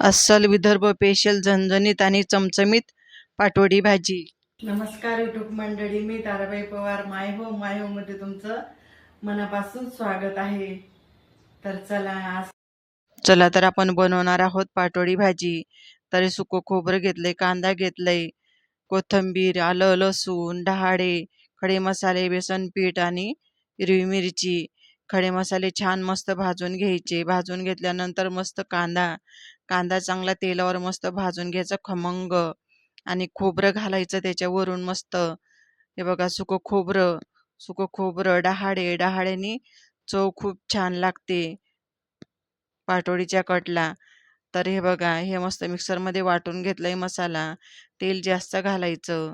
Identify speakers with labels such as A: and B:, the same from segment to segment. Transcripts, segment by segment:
A: अस्सल विदर्भ स्पेशल झणझणीत आणि चमचमीत पाटवडी भाजी।
B: नमस्कार युट्यूब मंडळी, मी ताराबाई पवार माय हो मध्ये तुमचं मनापासून स्वागत आहे। तर
A: चला तर आपण बनवणार आहोत पाटवडी भाजी। तर सुकं खोबरं घेतलंय, कांदा घेतलंय, कोथिंबीर, आलं, लसूण, डहाळे, खडे मसाले, बेसन पीठ आणि हिरवी मिरची। खडे मसाले छान मस्त भाजून घ्यायचे। भाजून घेतल्यानंतर मस्त कांदा चांगला तेलावर मस्त भाजून घ्यायचा खमंग, आणि खोबरं घालायचं त्याच्यावरून मस्त। हे बघा सुकं खोबरं, डहाळ्यानी चव खूप छान लागते पाटवडीच्या कटला। तर हे बघा, हे मस्त मिक्सरमध्ये वाटून घेतलंय मसाला। तेल जास्त घालायचं,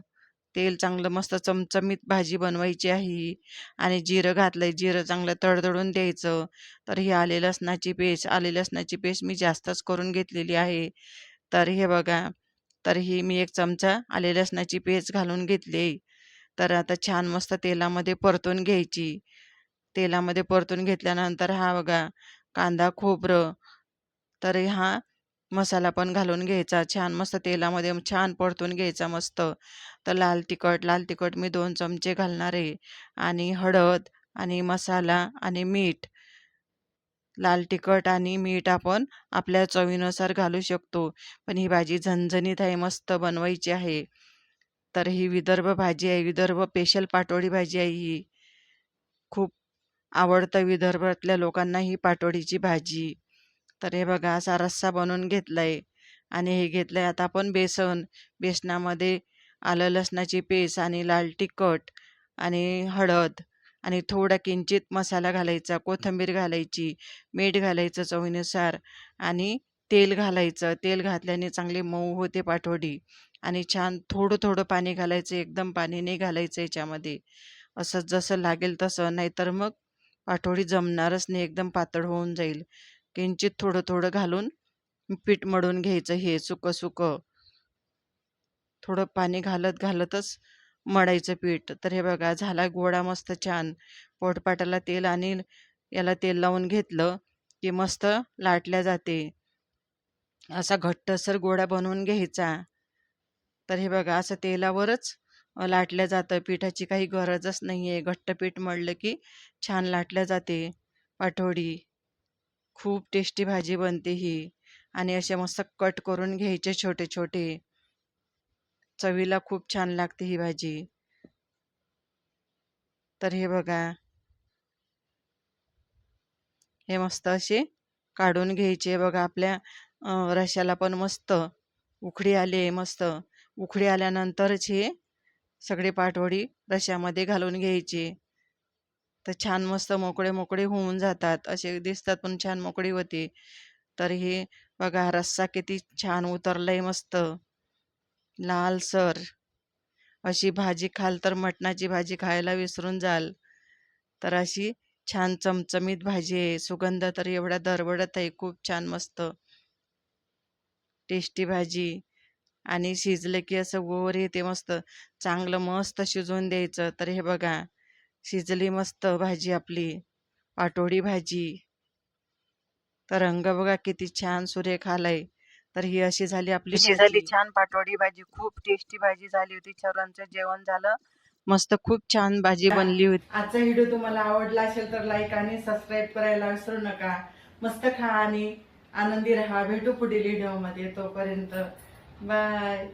A: तेल चांगलं मस्त चमचमीत भाजी बनवायची आहे। आणि जिरं घातलंय, जिरं चांगलं तडतडून द्यायचं। तर ही आले लसणाची पेस्ट मी जास्तच करून घेतलेली आहे। तर हे बघा, तर ही मी 1 चमचा आले लसणाची पेस्ट घालून घेतली। तर आता छान मस्त तेलामध्ये परतून घ्यायची। तेलामध्ये परतून घेतल्यानंतर हा बघा कांदा, खोबरं, तर हा मसाला पण घालून घ्यायचा। छान मस्त तेलामध्ये छान परतून घ्यायचा मस्त। तर लाल तिखट मी 2 चमचे घालणार आहे, आणि हळद आणि मसाला आणि मीठ, लाल तिखट आणि मीठ आपण आपल्या चवीनुसार घालू शकतो। पण ही भाजी झणझणीत आहे, मस्त बनवायची आहे। तर ही विदर्भ भाजी आहे, विदर्भ स्पेशल पाटवडी भाजी आहे ही। खूप आवडतं विदर्भातल्या लोकांना ही पाटवडीची भाजी। तर हे बघा, असा रस्सा बनवून घेतलाय, आणि हे घेतलंय आता आपण बेसनामध्ये आलं लसणाची पेस्ट आणि लाल तिखट आणि हळद आणि थोडा किंचित मसाला घालायचा, कोथिंबीर घालायची, मीठ घालायचं चवीनुसार, आणि तेल घालायचं। तेल घातल्याने चांगली मऊ होते पाटवडी। आणि छान थोडं थोडं पाणी घालायचं, एकदम पाणी नाही घालायचं याच्यामध्ये। असं जसं लागेल तसं, नाहीतर मग पाटवडी जमणारच नाही, एकदम पातळ होऊन जाईल। किंचित थोडं थोडं घालून पीठ मळून घ्यायचं, हे सुकं थोडं पाणी घालतच मळायचं पीठ। तर हे बघा, झाला गोळा मस्त छान। पोटपाटाला तेल आणि याला तेल लावून घेतलं की मस्त लाटल्या जाते। असा घट्टसर गोळा बनवून घ्यायचा। तर हे बघा, असं तेलावरच लाटल्या जातं, पिठाची काही गरजच नाहीये। घट्ट पीठ मळलं की छान लाटल्या जाते पाटवडी। खूप टेस्टी भाजी बनते ही, आणि असे मस्त कट करून घ्यायचे छोटे छोटे। चवीला खूप छान लागते ही भाजी। तर हे बघा, हे मस्त असे काढून घ्यायचे। बघा, आपल्या रश्याला पण मस्त उकळी आली आहे, मस्त उकळी आल्यानंतरच हे सगळे पाटवडी रश्यामध्ये घालून घ्यायचे। तर छान मस्त मोकळे मोकळे होऊन जातात, असे दिसतात पण छान मोकळी होते। तर हे बघा, रस्सा किती छान उतरलाय मस्त लालसर। अशी भाजी खाल तर मटणाची भाजी खायला विसरून जाल। तर अशी छान चमचमीत भाजी आहे, सुगंध तर एवढा दरवळत आहे, खूप छान मस्त टेस्टी भाजी। आणि शिजले की असं वर येते मस्त, चांगलं मस्त शिजवून द्यायचं। तर हे बघा, शिजली मस्त भाजी आपली पाटवडी भाजी। तर रंग बघा किती छान सुरेख आलाय। तर ही अशी झाली आपली भाजी, छान पाटवडी भाजी। खूप टेस्टी भाजी झाली होती, सर्वांचं जेवण झालं मस्त, खूप छान भाजी बनली होती।
B: आजचा व्हिडिओ तुम्हाला आवडला असेल तर लाईक आणि सबस्क्राईब करायला विसरू नका। मस्त खा आणि आनंदी राहा। भेटू पुढील व्हिडिओ मध्ये, तोपर्यंत बाय।